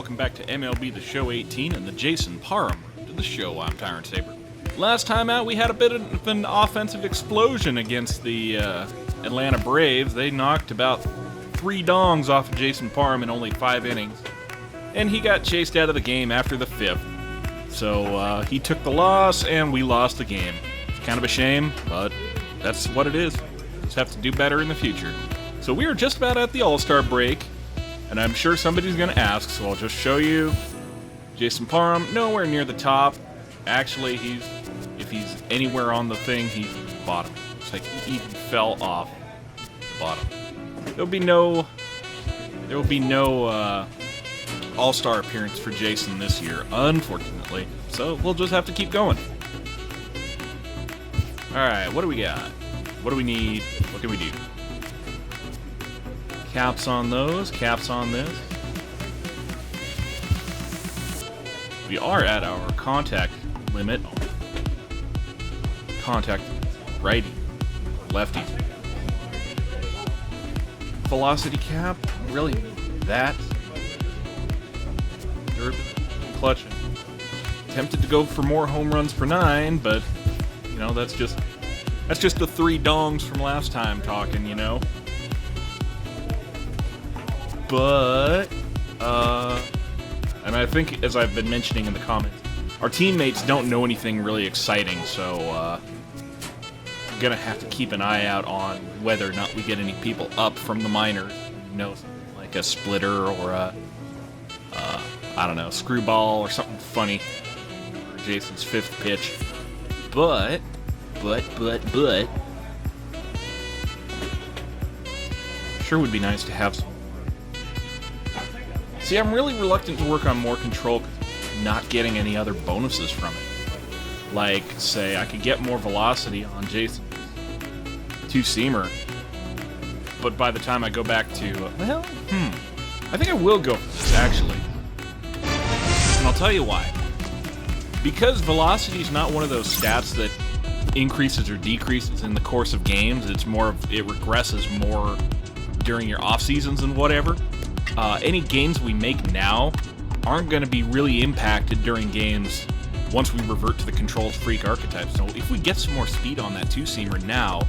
welcome back to MLB The Show 18 and the Jason Parham to the show. I'm Tyrant Saber. Last time out, we had a bit of an offensive explosion against the Atlanta Braves. They knocked about 3 dongs off of Jason Parham in only 5 innings, and he got chased out of the game after the 5th. So he took the loss, and we lost the game. It's kind of a shame, but that's what it is. Just have to do better in the future. So we are just about at the All-Star break, and I'm sure somebody's going to ask, so I'll just show you. Jason Parham, nowhere near the top. Actually, if he's anywhere on the thing, he's bottom. It's like he even fell off the bottom. There will be no All-Star appearance for Jason this year, unfortunately. So we'll just have to keep going. Alright, what do we got? What do we need? What can we do? Caps on those, caps on this. We are at our contact limit. Contact righty, lefty. Velocity cap, really that. Dirt, clutching. Tempted to go for more home runs per 9, but you know that's just the 3 dongs from last time talking, you know. But, and I think, as I've been mentioning in the comments, our teammates don't know anything really exciting, so, I'm gonna have to keep an eye out on whether or not we get any people up from the minors. You know, like a splitter or a, I don't know, screwball or something funny for Jason's 5th pitch. But, sure would be nice to have some. See, I'm really reluctant to work on more control because I'm not getting any other bonuses from it. Like, say, I could get more velocity on Jason's 2-seamer, but by the time I go back to, I think I will go for this, actually. And I'll tell you why. Because velocity is not one of those stats that increases or decreases in the course of games. It's more of, it regresses more during your off seasons and whatever. Any gains we make now aren't going to be really impacted during games once we revert to the controls freak archetype. So if we get some more speed on that 2-seamer now,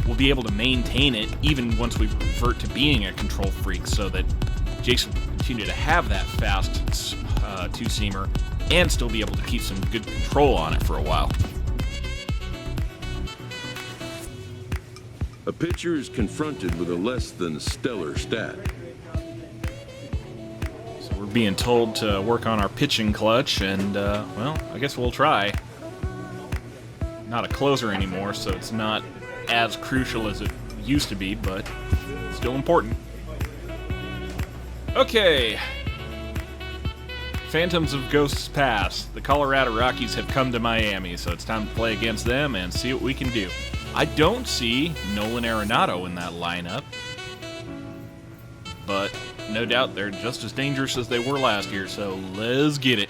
we'll be able to maintain it even once we revert to being a control freak, so that Jason will continue to have that fast 2-seamer and still be able to keep some good control on it for a while. A pitcher is confronted with a less than stellar stat. So we're being told to work on our pitching clutch, and, well, I guess we'll try. Not a closer anymore, so it's not as crucial as it used to be, but still important. Okay. Phantoms of Ghosts Pass. The Colorado Rockies have come to Miami, so it's time to play against them and see what we can do. I don't see Nolan Arenado in that lineup, but no doubt they're just as dangerous as they were last year, so let's get it.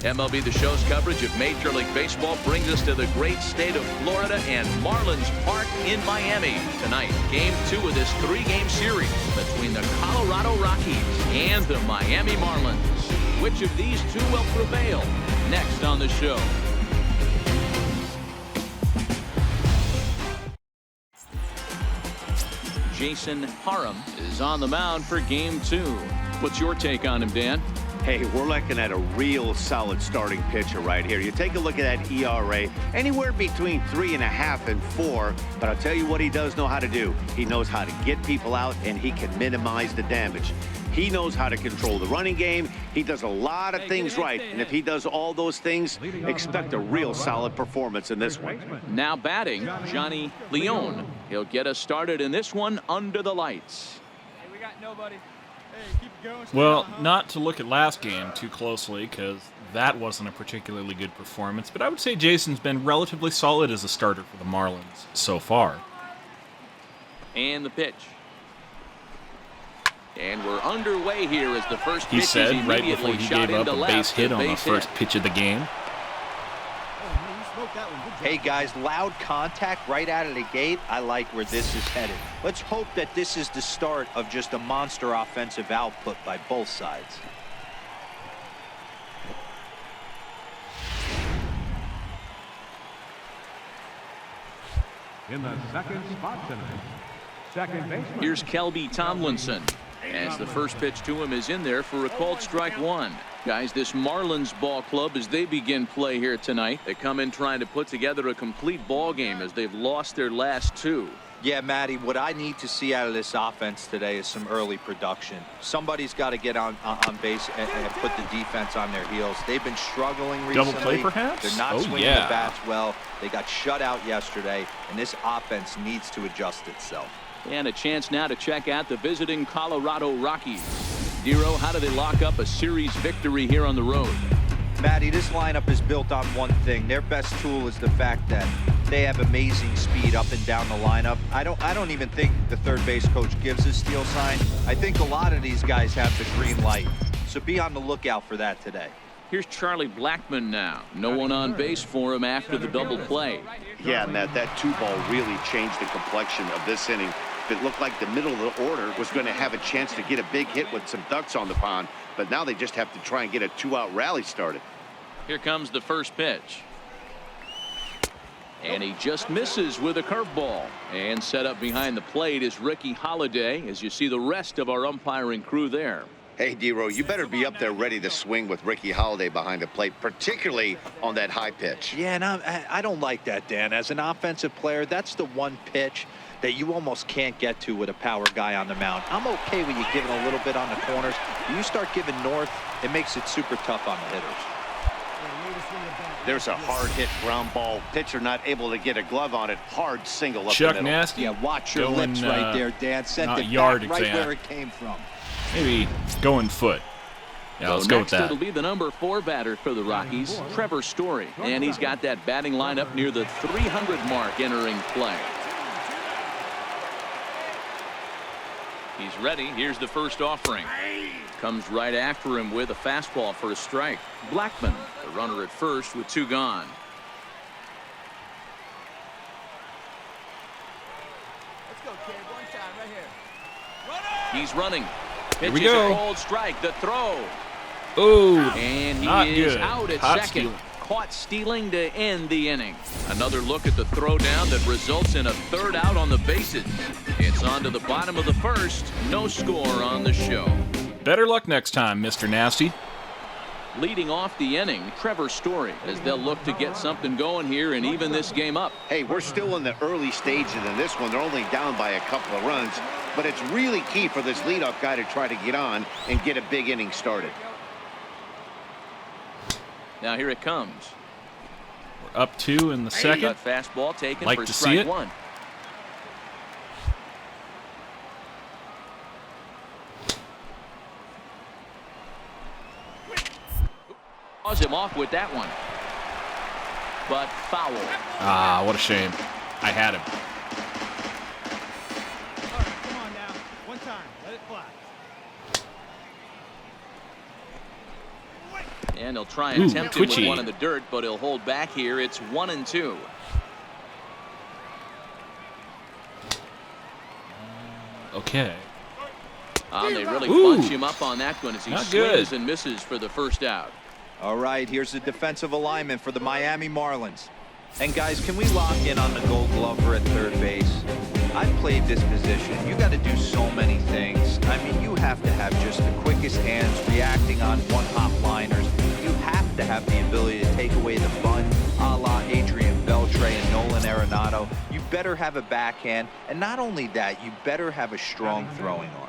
MLB The Show's coverage of Major League Baseball brings us to the great state of Florida and Marlins Park in Miami. Tonight, Game 2 of this 3-game series between the Colorado Rockies and the Miami Marlins. Which of these two will prevail? Next on the show. Jason Parham is on the mound for Game 2. What's your take on him, Dan? Hey, we're looking at a real solid starting pitcher right here. You take a look at that ERA, anywhere between 3.5 and 4. But I'll tell you what he does know how to do. He knows how to get people out, and he can minimize the damage. He knows how to control the running game. He does a lot of things right, and if he does all those things, expect a real solid performance in this one. Now batting, Johnny Leone. He'll get us started in this one under the lights. Hey, we got nobody. Well, not to look at last game too closely, because that wasn't a particularly good performance, but I would say Jason's been relatively solid as a starter for the Marlins so far. And the pitch. And we're underway here as the first pitch He said is right before he gave up a base hit on the first pitch of the game. Hey guys, loud contact right out of the gate. I like where this is headed. Let's hope that this is the start of just a monster offensive output by both sides. In the second spot tonight, second baseman. Here's Kelby Tomlinson, as the first pitch to him is in there for a called strike one. Guys, this Marlins ball club, as they begin play here tonight, they come in trying to put together a complete ball game as they've lost their last two. Yeah, Matty, what I need to see out of this offense today is some early production. Somebody's got to get on base and put the defense on their heels. They've been struggling recently. Double play, perhaps? They're not swinging the bats well. They got shut out yesterday, and this offense needs to adjust itself. And a chance now to check out the visiting Colorado Rockies. Dero, how do they lock up a series victory here on the road? Matty, this lineup is built on one thing. Their best tool is the fact that they have amazing speed up and down the lineup. I don't even think the third base coach gives a steal sign. I think a lot of these guys have the green light. So be on the lookout for that today. Here's Charlie Blackmon now. No one on base for him after the double play. Yeah, and that two ball really changed the complexion of this inning. It looked like the middle of the order was going to have a chance to get a big hit with some ducks on the pond, but now they just have to try and get a two-out rally started. Here comes the first pitch. And he just misses with a curveball. And set up behind the plate is Ricky Holiday, as you see the rest of our umpiring crew there. Hey, Dero, you better be up there ready to swing with Ricky Holiday behind the plate, particularly on that high pitch. Yeah, and I don't like that, Dan. As an offensive player, that's the one pitch that you almost can't get to with a power guy on the mound. I'm okay with you giving a little bit on the corners. When you start giving north, it makes it super tough on the hitters. There's a hard hit ground ball. Pitcher not able to get a glove on it. Hard single up Chuck the middle. Nasty. Yeah, watch your going, lips right there, Dan. Sent it yard back right exam. where it came from. Maybe going foot. Yeah, So let's go with next that. it'll be the number 4 batter for the Rockies, Trevor Story. And he's got that batting lineup near the 300 mark entering play. He's ready. Here's the first offering. Comes right after him with a fastball for a strike. Blackmon, the runner at first with 2 gone. Let's go, kid. One time right here. He's running. Here we Pitches go. a cold strike. The throw. Oh, And he not is good. out at Hot second. stealing. Caught stealing to end the inning. Another look at the throwdown that results in a third out on the bases. It's on to the bottom of the first. No score on the show. Better luck next time, Mr. Nasty. Leading off the inning, Trevor Story, as they'll look to get something going here and even this game up. Hey, we're still in the early stages in this one. They're only down by a couple of runs, but it's really key for this leadoff guy to try to get on and get a big inning started. Now here it comes. We're up 2 in the second. Got fastball taken Like for to see strike it. 1. Draws him off with that one. But foul. Ah, what a shame. I had him. All right, come on now. One time. Let it fly. And he'll try and Ooh, tempt him with twitchy. one in the dirt, but he'll hold back here. It's 1-2. Okay. They really Ooh. bunch him up on that one as he Not swings good. and misses for the first out. All right, here's the defensive alignment for the Miami Marlins. And guys, can we lock in on the Gold Glover at third base? I've played this position. You got to do so many things. I mean, you have to have just the quickest hands reacting on one-hop liners. You have to have the ability to take away the bunt, a la Adrian Beltre and Nolan Arenado. You better have a backhand, and not only that, you better have a strong throwing arm.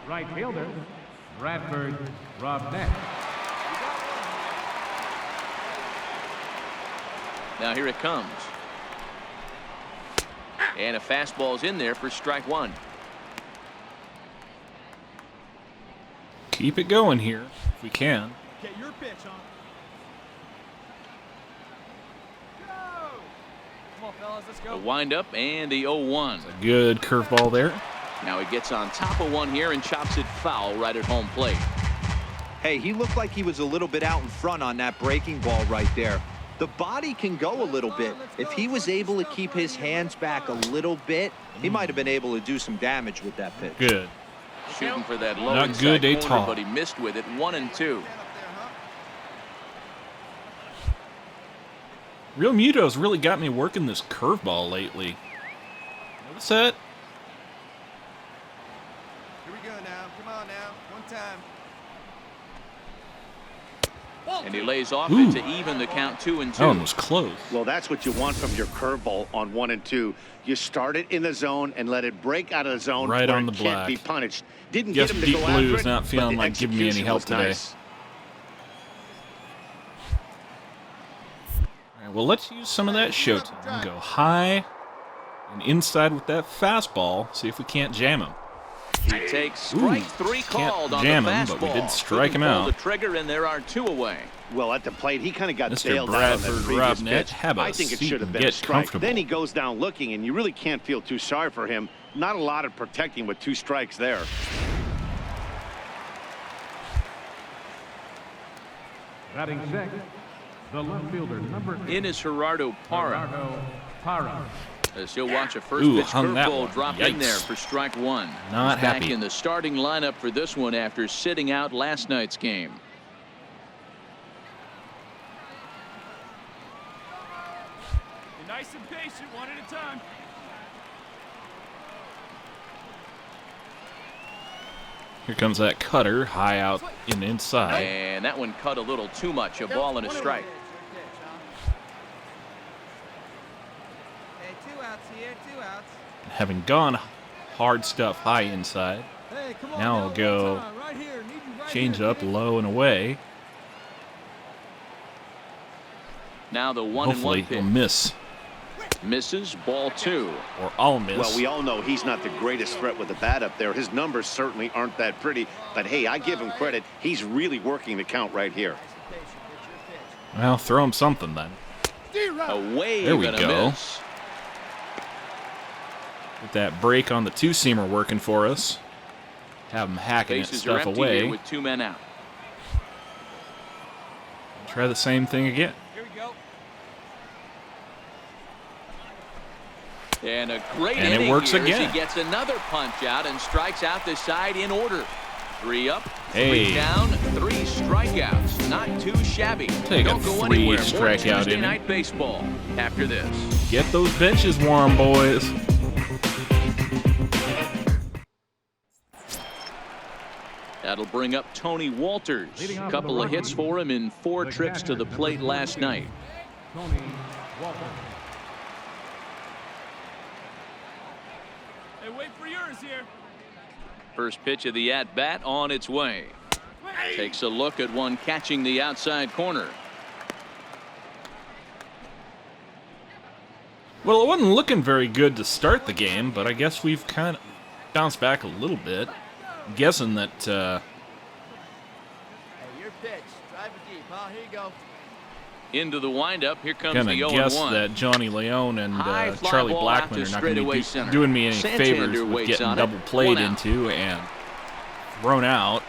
Right fielder, Bradford Robneck. Now here it comes. And a fastball's in there for strike 1. Keep it going here if we can. Okay, your pitch, huh? Go! Come on, fellas, let's A go. windup and the 0-1. Good curveball there. Now he gets on top of one here and chops it foul right at home plate. Hey, he looked like he was a little bit out in front on that breaking ball right there. The body can go a little bit. If he was able to keep his hands back a little bit, he might have been able to do some damage with that pitch. Good. Shooting for that low Not inside good at corner, all. but he missed with it. 1-2. Real Muto's really got me working this curveball lately. Notice that? Here we go now. Come on now. One time. And he lays off Ooh. it to even the count 2-2. That one was close. Well, that's what you want from your curveball on 1 and 2. You start it in the zone and let it break out of the zone Right where on it the can't black. be punished. Didn't Guess get him to Deep go Blue after is it, not but feeling the like giving me any execution help was today. nice. All right, well, let's use some of that showtime. Go high and inside with that fastball. See if we can't jam him. He takes strike 3 called on the jam fastball. him, but we did strike him Couldn't pull out. the trigger, and there are 2 away. Well, at the plate, he kind of got Mr. bailed out on that Bradford previous Robinette, pitch. have a I think it seat should have and been a get strike. comfortable. Then he goes down looking, and you really can't feel too sorry for him. Not a lot of protecting with 2 strikes there. Batting sixth, the left fielder, number 8. In is Gerardo Parra. Gerardo Parham. As he'll watch a first Ooh, pitch hung that curveball one. drop in Yikes. there for strike 1. Not He's back happy. in the starting lineup for this one after sitting out last night's game. Be nice and patient, one at a time. Here comes that cutter, high out and inside. And that one cut a little too much. A ball and a strike. Hey, 2 outs here, 2 outs. Having gone hard stuff high inside, Hey, come on. now I'll go Right here. Need you right change here, up kid. low and away. Now the 1-1 Hopefully pitch. he'll miss, Misses. Ball 2. or I'll miss. Well, we all know he's not the greatest threat with the bat up there. His numbers certainly aren't that pretty. But, hey, I give him credit. He's really working the count right here. Well, throw him something then. Away. There we gonna go. Miss. Get that break on the 2-seamer working for us. Have him hacking that Bases are stuff empty here away. with 2 men out. Try the same thing again. Here we go. And a great And it inning works here as again. he gets another punch out and strikes out the side in order. 3 up, 3 Hey. down, 3 strikeouts. Not too shabby. Take a Don't go 3 anywhere. More strikeout Tuesday inning. night baseball after this. Get those benches warm, boys. That'll bring up Tony Walters. Leading off A couple the of hits Rockies, for him in 4 the trips to catcher, the plate number last 14, night. Tony Walters. Hey, wait for yours here. First pitch of the at-bat on its way. Takes a look at one catching the outside corner. Well, it wasn't looking very good to start the game, but I guess we've kind of bounced back a little bit. I'm guessing that Hey, your pitch. Drive it deep, huh? Here you go. Into the windup. Here comes kind the of 0-1. guess that Johnny Leone and High fly Charlie ball out Blackman to are not going to straightaway be center. doing me any Santander favors with waits getting on it. double played 1 out. into and thrown out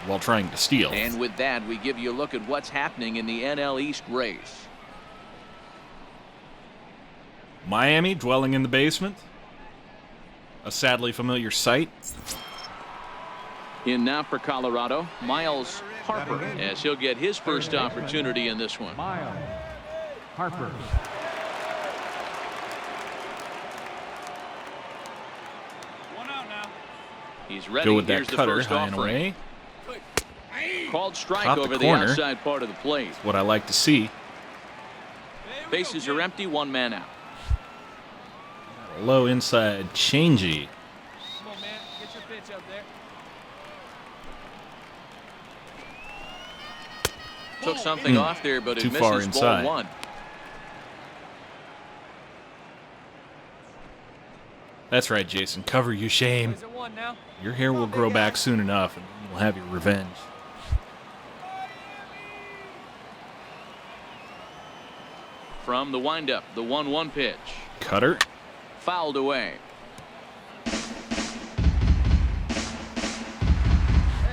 while trying to steal. And with that, we give you a look at what's happening in the NL East race. Miami dwelling in the basement. A sadly familiar sight. In now for Colorado, Miles Harper, as he'll get his first opportunity in this one. Miles Harper. One out now. He's ready. Go with that Here's the cutter first high and offering. away. Called strike Caught the over the corner. outside part of the plate. What I like to see. Hey, here we Bases go, are kid. empty, 1 man out. Low inside changey. Come on, man. Get your pitch up there. Took something off there, but Too it far misses. inside. Ball 1. That's right, Jason. Cover your shame. Is it 1 now? Your hair will grow back soon enough, and you'll have your revenge. From the windup, the 1-1 pitch. Cutter. Fouled away. Hey,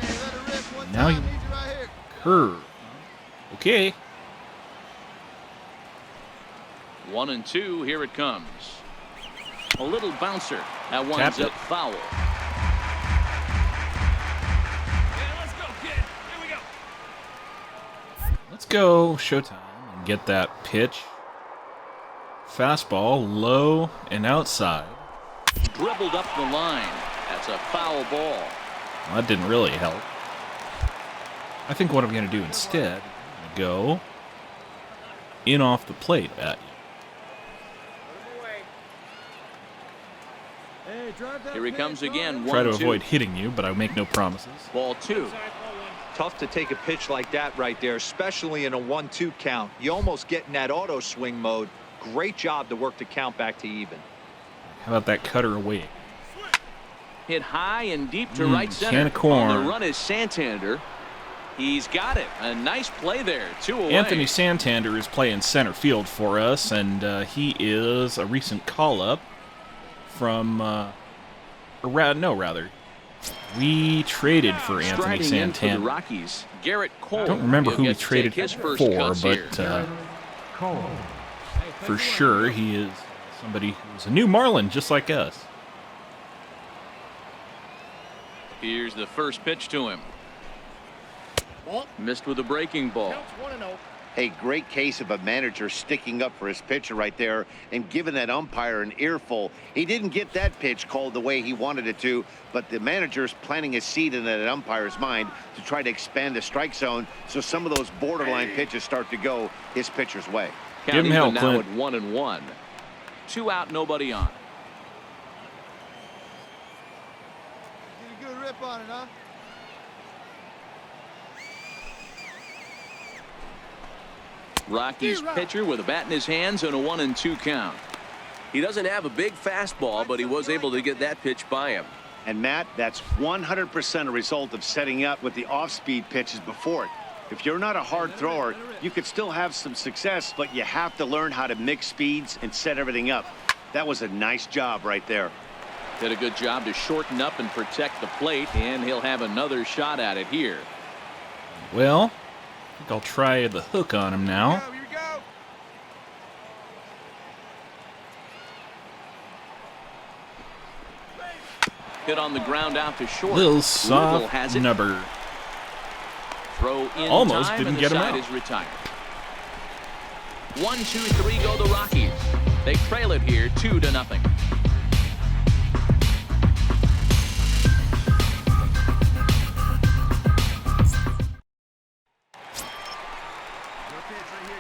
let it rip one Now time. you- Need you right here. Curve. Okay. 1-2. Here it comes. A little bouncer. That winds Tapped it. up foul. Let's go showtime and get that pitch. Fastball low and outside. Dribbled up the line. That's a foul ball. Well, that didn't really help. I think what I'm going to do instead, I'm going to go in off the plate at you. Here he comes again. Try to 1-2. avoid hitting you, but I make no promises. Ball 2. Tough to take a pitch like that right there, especially in a 1-2 count. You almost get in that auto swing mode. Great job to work the count back to even. How about that cutter away? Hit high and deep to right center. can of corn. On the run is Santander. He's got it. A nice play there. 2 away. Anthony Santander is playing center field for us, and he is a recent call-up from, rather. We traded for Anthony Striding in for the Santander. Rockies. Garrett Cole. I don't remember He'll who we get to traded take his for, first cuts here. but Cole. for sure he is somebody who's a new Marlin, just like us. Here's the first pitch to him. Missed with a breaking ball. A great case of a manager sticking up for his pitcher right there and giving that umpire an earful. He didn't get that pitch called the way he wanted it to, but the manager's planting a seed in that umpire's mind to try to expand the strike zone so some of those borderline pitches start to go his pitcher's way. Give him Count hell, even now Clint. at 1-1. 2 out, nobody on. Get a good rip on it, huh? Rockies pitcher with a bat in his hands and a 1-2 count. He doesn't have a big fastball, but he was able to get that pitch by him. And Matt, that's 100% a result of setting up with the off-speed pitches before it. If you're not a hard thrower, you could still have some success, but you have to learn how to mix speeds and set everything up. That was a nice job right there. Did a good job to shorten up and protect the plate, and he'll have another shot at it here. Well, I think I'll try the hook on him now. Here we go. Hit on the ground out to short. Little Little soft has it. nubber. Throw in Almost time, didn't and get the him side out. is retired. 1, 2, 3 go the Rockies. They trail it here 2-0.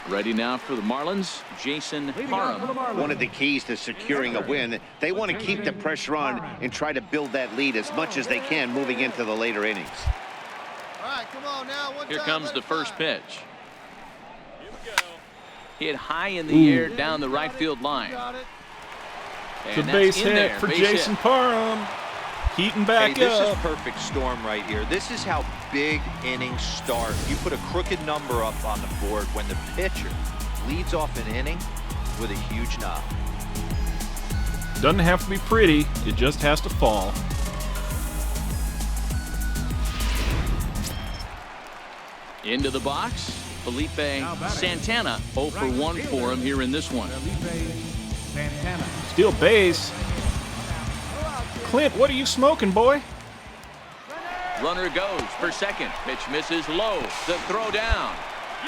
Ready now for the Marlins, Jason Parham. One of the keys to securing a win, they want to keep the pressure on and try to build that lead as much as they can moving into the later innings. All right, come on now. One Here time, comes let the it first fly. pitch. Hit high in the air down the right field line. Got it. It's a And base that's in hit there. for Base Jason hit. Parham. Heating back Hey, this up. is perfect storm right here. This is how big innings start. You put a crooked number up on the board when the pitcher leads off an inning with a huge knock. Doesn't have to be pretty. It just has to fall. Into the box, Felipe Santana 0 for 1 for him here in this one. Santana. Steal base. Clint, what are you smoking, boy? Runner goes for second. Pitch misses low. The throw down.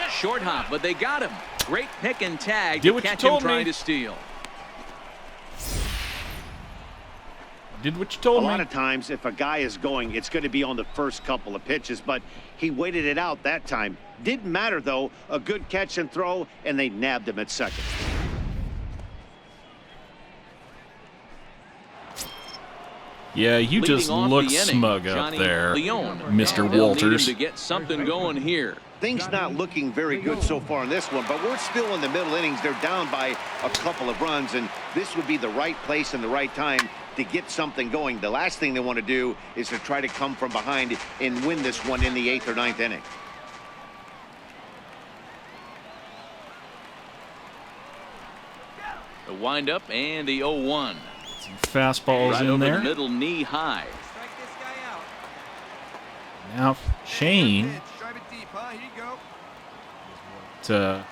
Short hop, but they got him. Great pick and tag Did to what you catch him told me. trying to steal. Did what you A told lot me. of times, if a guy is going, it's going to be on the first couple of pitches, but he waited it out that time. Didn't matter, though. A good catch and throw, and they nabbed him at second. Yeah, you Leading just off look the inning, smug up Johnny there, Leone. Mr. They'll need Walters. him to get something going here. Things not looking very good so far in this one, but we're still in the middle innings. They're down by a couple of runs, and this would be the right place and the right time to get something going. The last thing they want to do is to try to come from behind and win this one in the 8th or 9th inning. The windup and the 0-1. Some fastballs Right in over there. the middle, knee high. Strike this guy out. Now, Shane. Pitch. Drive it deep, huh? Here you go.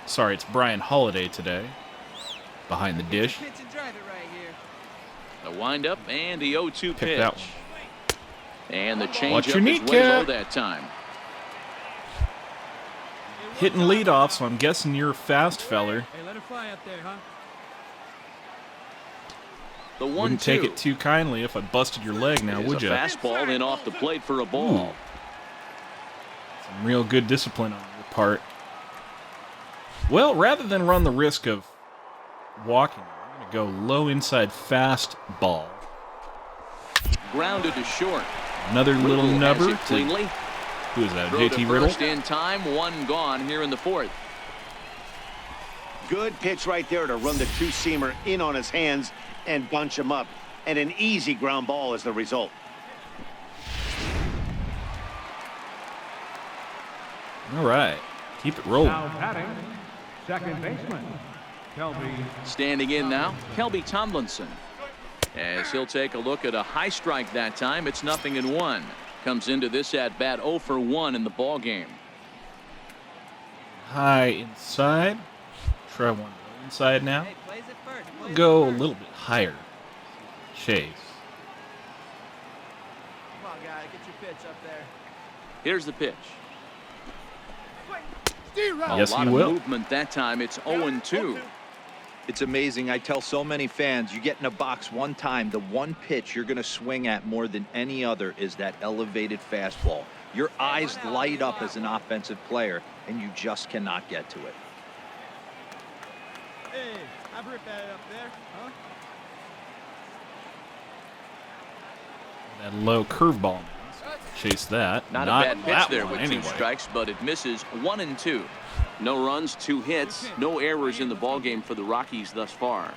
Sorry, it's Brian Holiday today. behind the dish. Pitch and drive it right here. The windup and the 0-2 Pick that pitch. one. And the Watch changeup your is knee, way low Cat. that time. Hitting leadoff, so I'm guessing you're a fast feller. Hey, let it fly up there, huh? The 1-2. Wouldn't take it too kindly if I busted your leg now, Is would a you? fastball in off the plate for a ball. Some real good discipline on your part. Well, rather than run the risk of walking, I'm going to go low inside fast ball. Grounded to short. Another little Riddle has nubber it to, cleanly. who is that, Throw to JT Riddle? first in time, one gone here in the fourth. Good pitch right there to run the two-seamer in on his hands and bunch him up. And an easy ground ball is the result. All right, keep it rolling. Now batting, second baseman, Kelby. Standing in now, Kelby Tomlinson. As he'll take a look at a high strike that time, it's 0-1. Comes into this at bat 0 for 1 in the ball game. High inside. Try one low inside now. Hey, plays it first. Plays Go a it first. little bit higher. Chase. Come on, guy, get your pitch up there. Here's the pitch. Yes, a lot he of will. movement that time. It's 0-2. It's amazing. I tell so many fans, you get in a box one time, the one pitch you're going to swing at more than any other is that elevated fastball. Your eyes light up as an offensive player, and you just cannot get to it. Hey, I've ripped that up there, huh? That low curveball. Chase that. Not a bad pitch that there one, with anyway. 2 strikes, but it misses 1-2. No runs, 2 hits, no errors in the ball game for the Rockies thus far.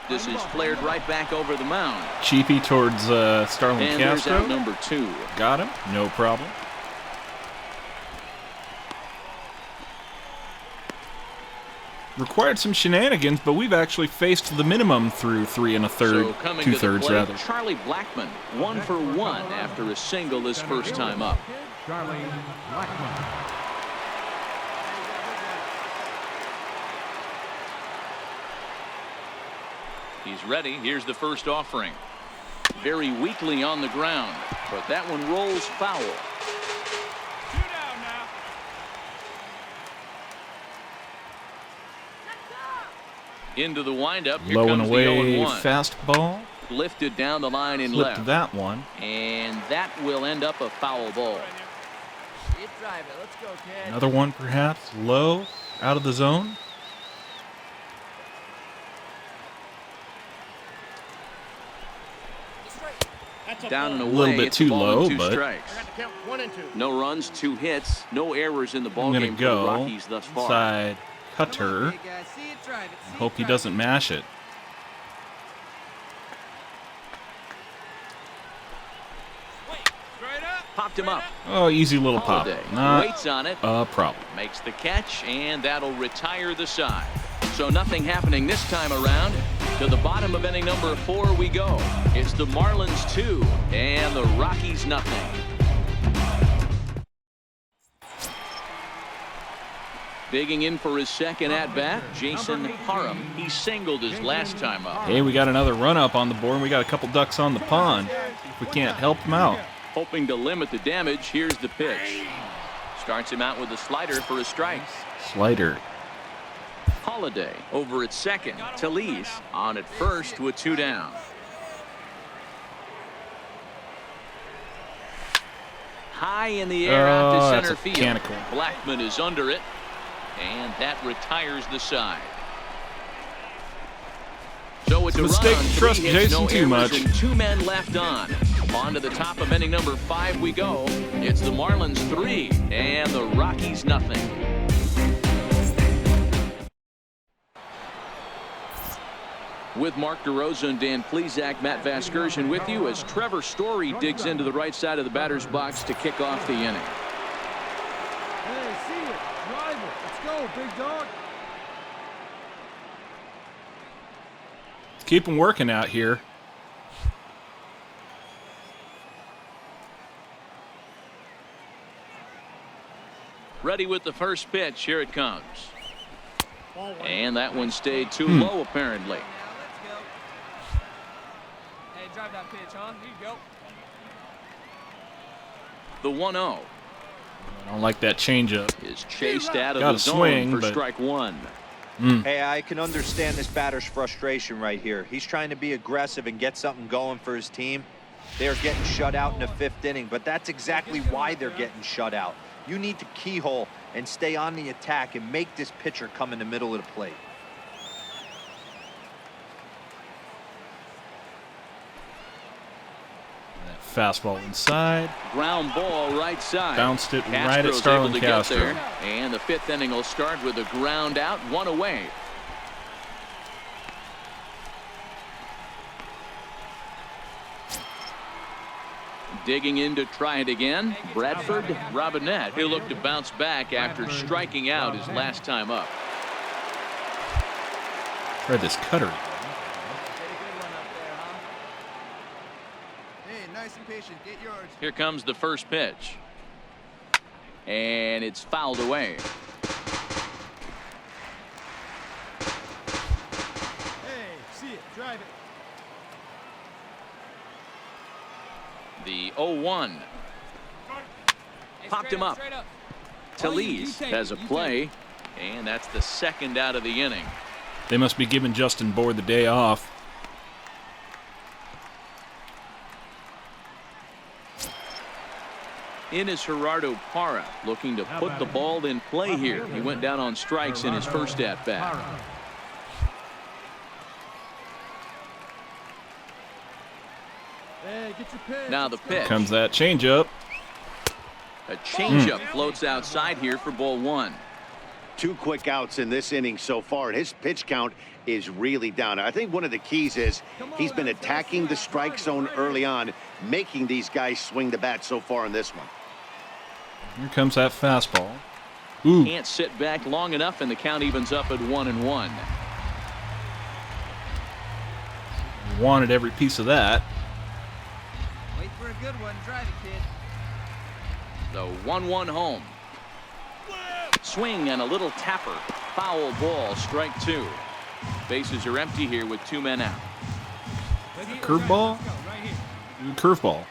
This is flared right back over the mound. Cheapy towards Starlin And there's Castro. out number 2. Got him. No problem. Required some shenanigans, but we've actually faced the minimum through 3 1/3, So coming to the 2/3 plate, rather. Charlie Blackmon, 1 for 1 after a single his first time up. Charlie Blackmon. He's ready. Here's the first offering. Very weakly on the ground, but that one rolls foul. Into the windup. Here Low and comes away the 0-1. fastball. Lifted down the line in Flipped left. that one. And that will end up a foul ball. You drive it. Let's go, kid. Another one perhaps. Low. Out of the zone. Down and away. A little bit It's too a ball low, and 2 but- strikes. No runs, 2 hits, no errors in the ball I'm going game to for the go Rockies thus far. inside Come cutter. on, big guy. See it, drive it. See Hope it, he drive doesn't it. mash it. Straight up. Popped him up. Oh, easy little pop. Holiday Not waits on it. a problem. Makes the catch, and that'll retire the side. So nothing happening this time around. To the bottom of inning number 4 we go. It's the Marlins 2 and the Rockies nothing. Digging in for his second at-bat, Jason Parham. He singled his last time up. Hey, we got another run up on the board, and we got a couple ducks on the pond. If we can't help him out. Hoping to limit the damage, here's the pitch. Starts him out with a slider for a strike. Slider. Holiday over at second. Talese on at first with 2 down. High in the air out to Oh, center that's a field. mechanical. Blackmon is under it, and that retires the side. So it's a Mistake run, to 3 trust hits, Jason no too errors, much. and 2 men left on. On to the top of inning number 5 we go. It's the Marlins 3 and the Rockies nothing. With Mark DeRosa and Dan Plesac, Matt Vasgersian with you as Trevor Story digs into the right side of the batter's box to kick off the inning. Hey, see it. Drive it. Let's go, big dog. Let's keep him working out here. Ready with the first pitch. Here it comes. And that one stayed too low, apparently. Hey, drive that pitch, huh? Here you go. The 1-0. I don't like that changeup. Is chased out of Got the a zone swing, for but strike one. Hey, I can understand this batter's frustration right here. He's trying to be aggressive and get something going for his team. They're getting shut out in the 5th inning, but that's exactly why they're getting shut out. You need to keyhole and stay on the attack and make this pitcher come in the middle of the plate. Fastball inside. Ground ball right side. Bounced it right at Castro's Starlin able to Castro. get there. And the 5th inning will start with a ground out, 1 away. Digging in to try it again. Bradford Robinette. He'll look to bounce back after striking out his last time up. Try this cutter. Hey, nice and patient. Get yours. Here comes the first pitch. And it's fouled away. Hey, see it. Drive it. The 0-1. Popped him up. Talese has a play, and that's the second out of the inning. They must be giving Justin Bourne the day off. In is Gerardo Parra, looking to put the ball in play here. He went down on strikes in his first at-bat. Hey, get your pitch. Now the pitch. Comes that changeup. A changeup floats outside here for ball 1. 2 quick outs in this inning so far, and his pitch count is really down. I think one of the keys is he's been attacking the strike zone early on, making these guys swing the bat so far in this one. Here comes that fastball. Ooh. Can't sit back long enough, and the count evens up at 1-1. Wanted every piece of that. Wait for a good one. Drive it, kid. The 1-1 home. Swing and a little tapper. Foul ball, strike 2. Bases are empty here with 2 men out. Curveball? Curveball.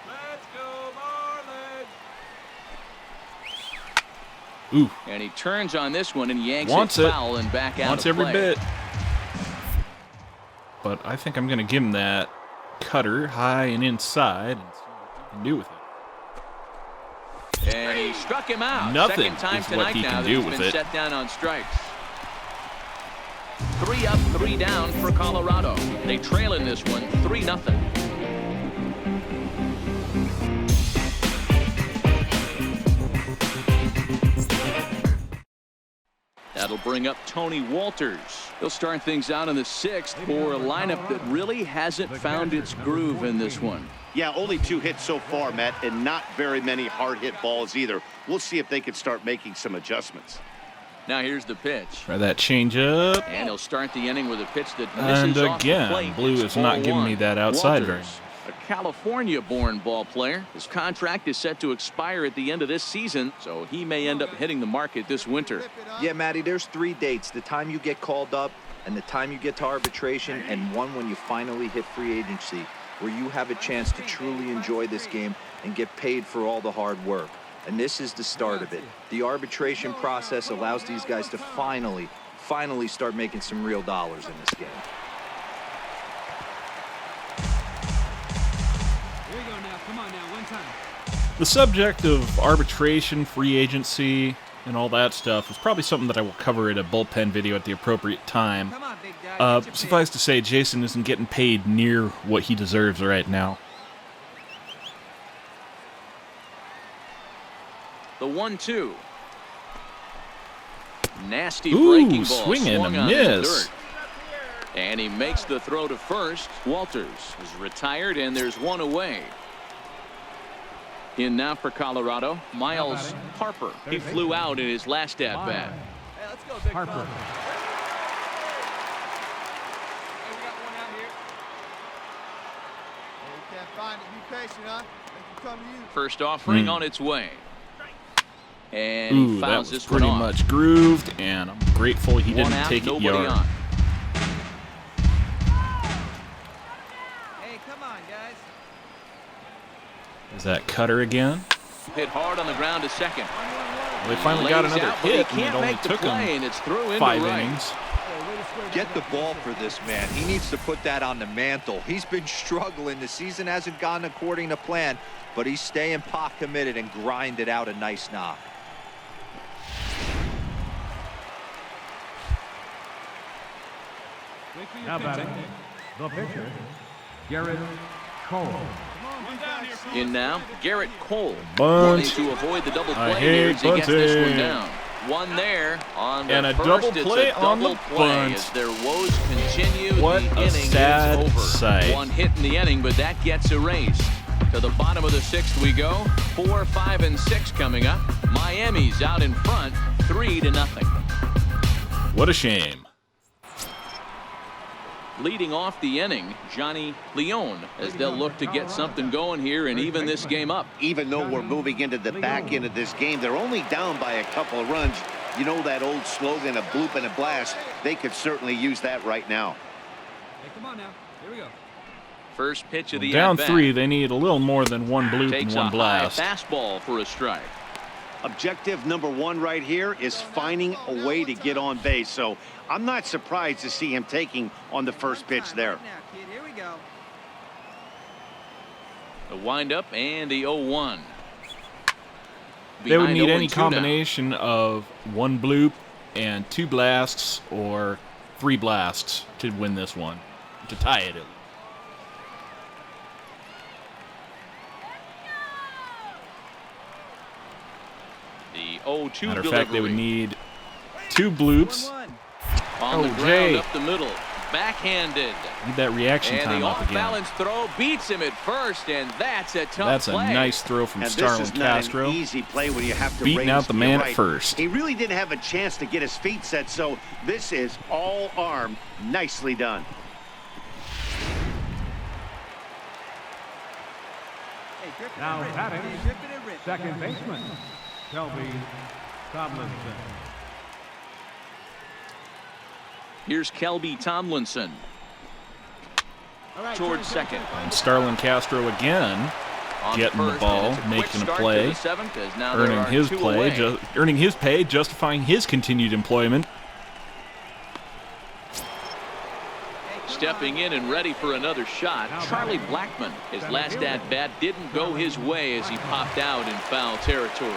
Let's go, Marlins. Ooh. And he turns on this one and yanks Wants it it. foul and back out Wants of every play. bit. But I think I'm going to give him that cutter high and inside and see what he can do with it. And he struck him out. Nothing Second time is tonight what he now can that do he's with been it. set down on strikes. 3 up, 3 down for Colorado. They trail in this one 3-0. That'll bring up Tony Walters. He'll start things out in the 6th for a lineup that really hasn't found its groove in this one. Yeah, only 2 hits so far, Matt, and not very many hard hit balls either. We'll see if they can start making some adjustments. Now here's the pitch. Try that changeup. And he'll start the inning with a pitch that misses And off the plate. again, Blue It's is not giving 4-1. me that outside very Walters, much. a California-born ball player. His contract is set to expire at the end of this season, so he may end up hitting the market this winter. Yeah, Matty, there's 3 dates. The time you get called up and the time you get to arbitration, and one when you finally hit free agency, where you have a chance to truly enjoy this game and get paid for all the hard work. And this is the start of it. The arbitration process allows these guys to finally start making some real dollars in this game. Here you go now. Come on now. One time. The subject of arbitration, free agency, and all that stuff is probably something that I will cover in a bullpen video at the appropriate time. Come on, big guy. Get your Suffice to say, Jason isn't getting paid near what he deserves right now. The 1-2. Nasty Ooh, breaking ball. swing and a swung on in the miss. dirt. And he makes the throw to first. Walters is retired, and there's 1 away. In now for Colorado, Miles Harper. He flew out in his last at-bat. Hey, let's go, big Harper. fella. Hey, we got one out here. Hey, you can't find it. Be patient, huh? They can come to you. First offering on its way. And Ooh, he that fouls was this one pretty off. much grooved, and I'm grateful he One didn't out, take it nobody yard. on. Hey, come on, guys. Is that Cutter again? Hit hard on the ground to second. Well, they finally got Lays another out, but hit, he and it can't only make the took play, him and it's through into 5 right. innings. Get the ball for this man. He needs to put that on the mantle. He's been struggling. The season hasn't gone according to plan, but he's staying pot committed and grinded out a nice knock. Now batting, the pitcher, Garrett Cole. In now, Garrett Cole. Bunt. Wanting to avoid the double I play here hate as he gets this one bunting. down. One there on the And a first. double It's play a on double the play bunt. as their woes continue. What the a inning sad is over. sight. One hit in the inning, but that gets erased. To the bottom of the 6th we go. 4, 5, and 6 coming up. Miami's out in front, 3-0. What a shame. Leading off the inning, Johnny Leone, as they'll look to get something going here and even this game up. Even though we're moving into the back end of this game, they're only down by a couple of runs. You know that old slogan, a bloop and a blast. They could certainly use that right now. Hey, come on now. Here we go. First pitch of the Down at-bat. 3, they need a little more than one bloop Takes and one a blast. high fastball for a strike. Objective number 1 right here is finding a way to get on base. So I'm not surprised to see him taking on the first pitch there. Right now, kid. Here we go. The windup and the 0-1. They would Behind need any 0-2 combination of 1 bloop and 2 blasts or 3 blasts to win this one, to tie it at least. The 0-2 Matter of delivery. fact, they would need 2 bloops. 1-1. on the Oh, ground Jay. up the middle. Backhanded. Need that reaction And time the up again. off-balance throw beats him at first, and that's a tough That's a play. nice throw from And this Starlin is not Castro. an easy play when you have to Beating raise. out the You're man at right. first. He really didn't have a chance to get his feet set, so this is all arm. Nicely done. Hey, grip it Now and rip. batting, Hey, grip it and rip. second baseman, Shelby Tomlinson. Here's Kelby Tomlinson All right, towards Johnny, second. And Starlin Castro again On getting the first, ball, and it's a quick making a start to play, the 7th, as now there earning are his 2 play, away. earning his pay, justifying his continued employment. Stepping in and ready for another shot, Charlie Blackmon. His last at-bat didn't go his way as he popped out in foul territory.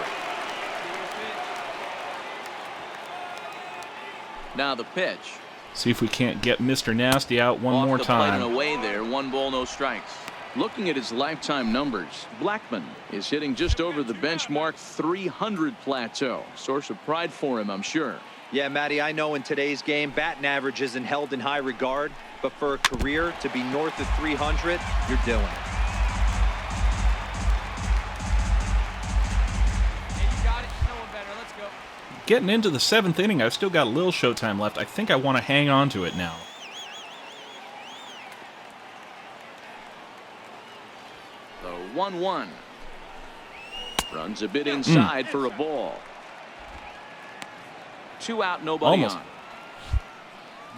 Now the pitch. See if we can't get Mr. Nasty out one Off more the plate and time. away there. 1 ball, no strikes. Looking at his lifetime numbers, Blackmon is hitting just over the benchmark 300 plateau. Source of pride for him, I'm sure. Yeah, Matty, I know in today's game, batting average isn't held in high regard, but for a career to be north of 300, you're doing it. Hey, you got it. No one better. Let's go. Getting into the 7th inning, I've still got a little showtime left. I think I want to hang on to it now. The 1-1. Runs a bit inside for a ball. 2 out, nobody Almost. on.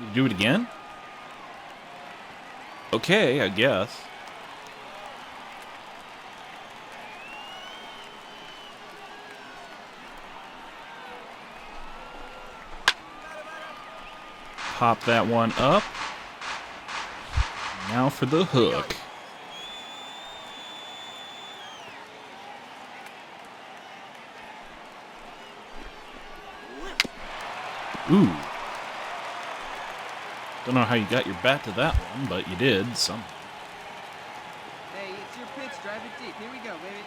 You do it again? Okay, I guess. Pop that one up. Now for the hook. Ooh. Don't know how you got your bat to that one, but you did somehow. Hey, it's your pitch. Drive it deep. Here we go, baby.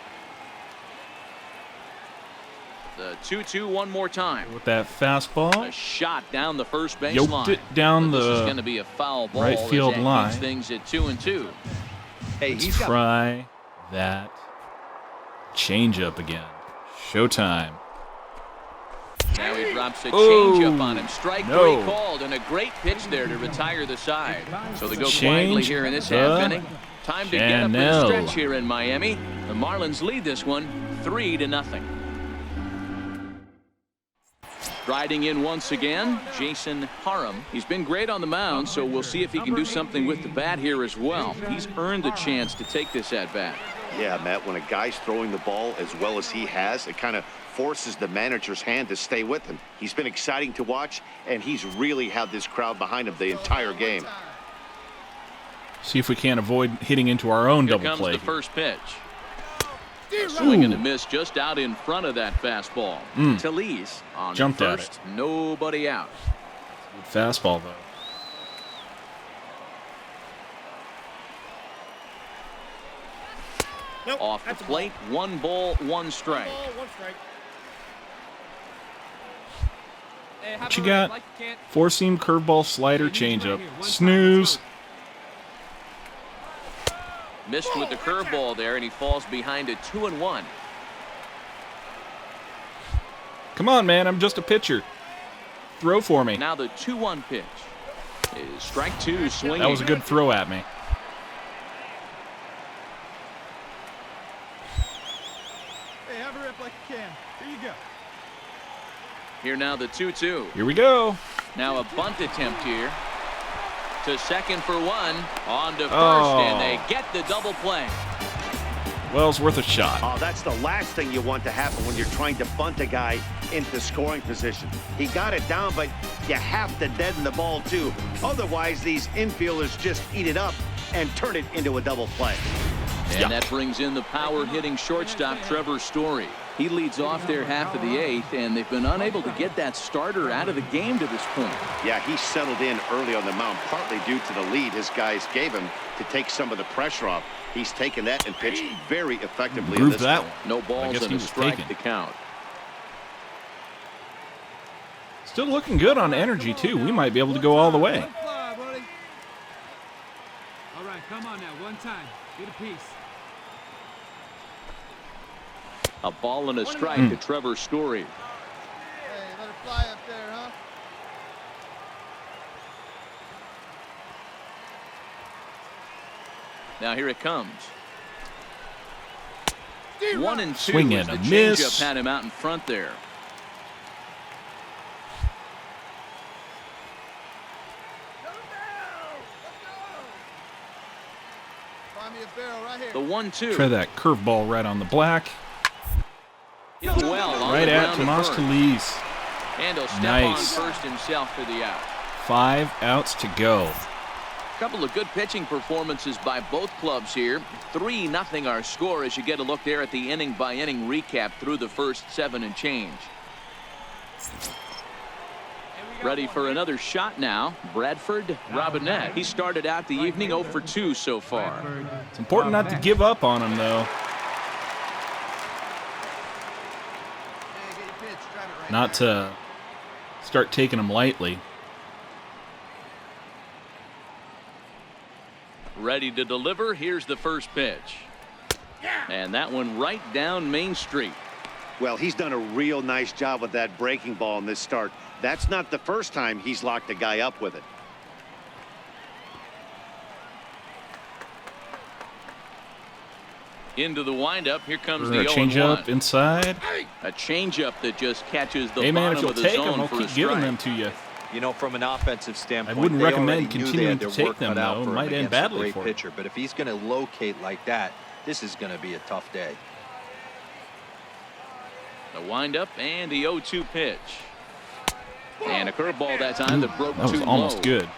The 2-2 one more time. With that fastball, A shot down the first base yoked line. it down But this is the going to be a foul ball right as field that line. keeps things at 2-2. Hey, Let's he's got try that changeup again. Showtime. Now he drops a Oh, changeup on him. Strike no. 3 called, and a great pitch there to retire the side. So they go quietly Change here in this the half inning. Time to get up in the channel. stretch here in Miami. The Marlins lead this one 3-0. Striding in once again, Jason Parham. He's been great on the mound, so we'll see if he can do something with the bat here as well. He's earned the chance to take this at bat. Yeah, Matt, when a guy's throwing the ball as well as he has, it kind of forces the manager's hand to stay with him. He's been exciting to watch, and he's really had this crowd behind him the entire game. See if we can't avoid hitting into our own double Here play. comes the first pitch. Swing and a miss just out in front of that fastball. Talese on Jumped at first, nobody out. Fastball, though. Nope, Off the plate, 1 ball, 1 strike. What you got? Four-seam, curveball, slider, changeup. Snooze. Missed with the curveball there, and he falls behind a 2-1. Come on, man. I'm just a pitcher. Throw for me. Now the 2-1 pitch is strike 2 swinging. That was a good throw at me. Hey, have her up like you can. Here you go. Here now the 2-2. Here we go. Now a bunt attempt here. To second for 1. On to first, and they get the double play. Well, it's worth a shot. Oh, that's the last thing you want to happen when you're trying to bunt a guy into scoring position. He got it down, but you have to deaden the ball, too. Otherwise, these infielders just eat it up and turn it into a double play. And that brings in the power-hitting shortstop, Trevor Story. He leads off their half of the 8th, and they've been unable to get that starter out of the game to this point. Yeah, he settled in early on the mound, partly due to the lead his guys gave him to take some of the pressure off. He's taken that and pitched very effectively in this that one. No balls and a strike to count. Still looking good on energy, too. We might be able to go all the way. Fly, buddy. All right, come on now. One time. Get a piece. A ball and a strike to Trevor Story. Hey, let her fly up there, huh? Now here it comes. 1-2. Swing and The a miss. changeup had him out in front there. Find me a barrel right here. The 1-2. Try that curveball right on the black. Hit well on Right the at ground to Tomas first. Talese. And he'll step Nice. on first himself for the out. 5 outs to go. A couple of good pitching performances by both clubs here. 3-0 our score as you get a look there at the inning-by-inning recap through the first 7 and change. Ready for another shot now. Bradford Robinette. He started out the evening 0 for 2 so far. It's important not to give up on him, though. Hey, get your pitch. Drive it right Not to start taking him lightly. Ready to deliver. Here's the first pitch. And that one right down Main Street. Well, he's done a real nice job with that breaking ball in this start. That's not the first time he's locked a guy up with it. Into the windup. Here comes A the 0-1. changeup inside. A changeup that just catches the Hey, man, if bottom you'll of the take zone them, I'll for a keep giving strike. them to you. You know, from an offensive standpoint, I wouldn't they recommend already knew they continuing had to their take work them, cut out though. for It him might end against a badly great for him. pitcher. But if he's going to locate like that, this is going to be a tough day. The windup and the 0-2 pitch. And a curveball that time that broke That was too almost low. good.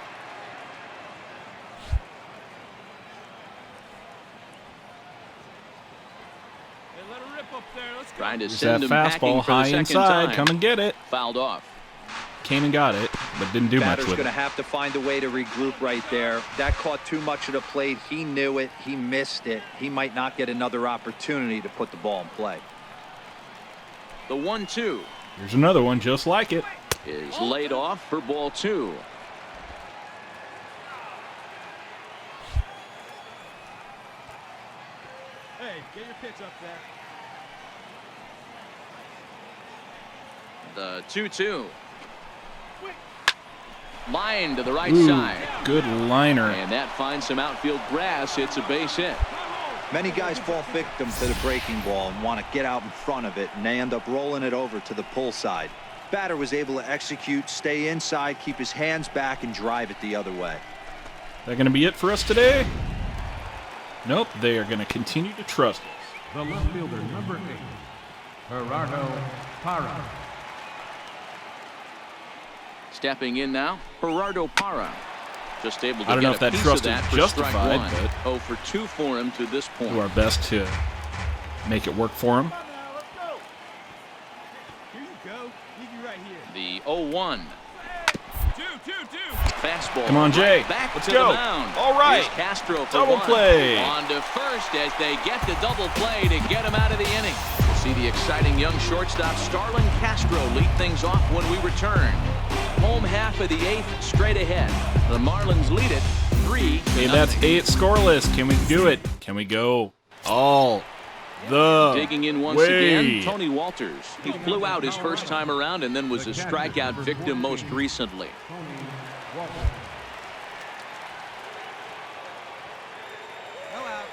Hey, let her rip up there. Let's go. Trying to There's send that him packing fastball for the high second inside. time. Come and get it. Fouled off. Came and got it, but didn't do much Batter's with going to it. have to find a way to regroup right there. That caught too much of the plate. He knew it. He missed it. He might not get another opportunity to put the ball in play. The 1-2 Here's another one just like it. is laid off for ball 2. Hey, get your pitch up there. The 2-2. Line to the right Ooh, side. good liner. And that finds some outfield grass. It's a base hit. Many guys fall victim to the breaking ball and want to get out in front of it, and they end up rolling it over to the pull side. Batter was able to execute, stay inside, keep his hands back, and drive it the other way. That going to be it for us today? Nope, they are going to continue to trust us. The left fielder, number 8, Gerardo Parra. Stepping in now, Gerardo Parham. Just able to I don't know get if a that piece trust of that is for justified, strike one. but 0 for 2 for him to this point. do our best to make it work for him. Here you go. Leave you right here. The 0-1. 2-2-2. Fastball. Come on, Jay. Back Let's to go. the mound. All right. Here's Castro for Double one. play. On to first as they get the double play to get him out of the inning. We'll see the exciting young shortstop Starlin Castro lead things off when we return. Home half of the 8th straight ahead. The Marlins lead it 3-0. Hey, that's 8 scoreless. Can we do it? Can we go all the Digging in once way? again, Tony Walters. He flew out his first time around and then was a strikeout victim most recently. Tony Walker. No outs.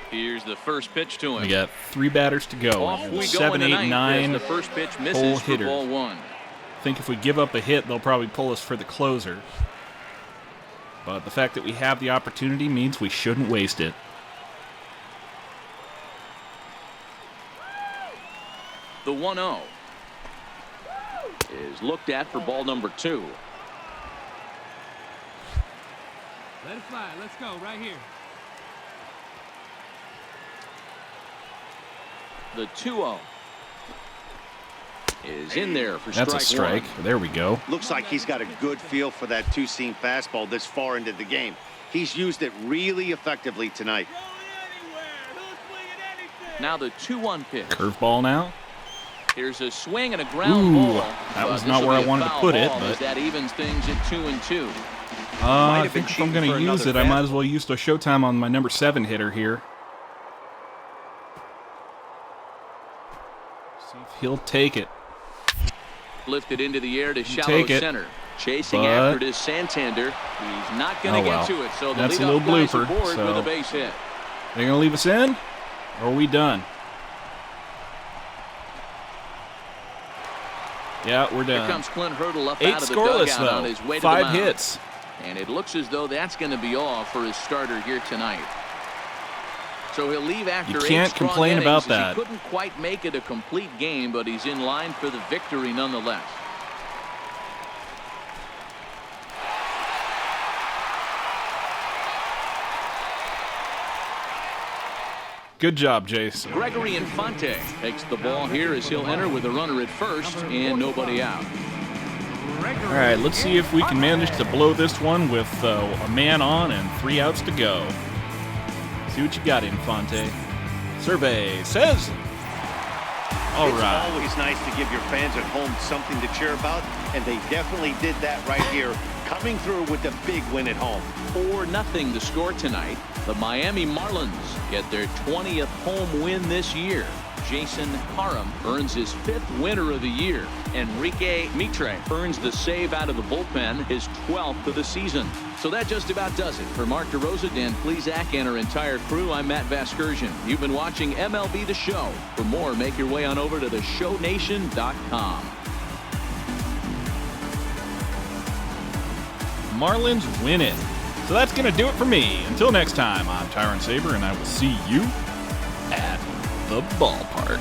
Here's the first pitch to him. We got 3 batters to go. Off we go 7, in the 8, ninth 9. as the first pitch hole misses for hitter. ball 1. I think if we give up a hit, they'll probably pull us for the closer. But the fact that we have the opportunity means we shouldn't waste it. The 1-0 is looked at for ball number 2. Let it fly. Let's go right here. The 2-0 is in there for That's a strike. one. There we go. Looks like he's got a good feel for that two-seam fastball this far into the game. He's used it really effectively tonight. Now the 2-1 pitch. Curveball now. Here's a swing and a ground Ooh, ball. that was But not this'll where be I a wanted to foul put it, ball as but that evens things at 2-2. I have been think if I'm going cheating to for use it, another I might bat. as well use the showtime on my number 7 hitter here. See if he'll take it. Lifted into the air to shallow Take it. center. Chasing But- after it is Santander. He's not going to Oh, get well. to it, so the That's a leadoff little guy's blooper, aboard so- with a base hit. They're going to leave us in? Or are we done? Yeah, we're Here done. comes Clint Hurdle up 8 out of the scoreless, dugout on though. his way to 5 the mound. hits. And it looks as though that's going to be all for his starter here tonight. So he'll leave after 8 can't strong complain innings about as that. He couldn't quite make it a complete game, but he's in line for the victory nonetheless. Good job, Jace. Gregory Infante takes the ball here as he'll enter with a runner at first and nobody out. All right, let's see if we can manage to blow this one with a man on and 3 outs to go. See what you got, Infante. Survey says. All It's right. always nice to give your fans at home something to cheer about, and they definitely did that right here, coming through with the big win at home. 4-0 the score tonight. The Miami Marlins get their 20th home win this year. Jason Parham earns his 5th winner of the year. Enrique Mitre earns the save out of the bullpen, his 12th of the season. So that just about does it. For Mark DeRosa, Dan Plesac, and our entire crew, I'm Matt Vasgersian. You've been watching MLB The Show. For more, make your way on over to theshownation.com. Marlins win it. So that's going to do it for me. Until next time, I'm Tyron Saber, and I will see you at the ballpark.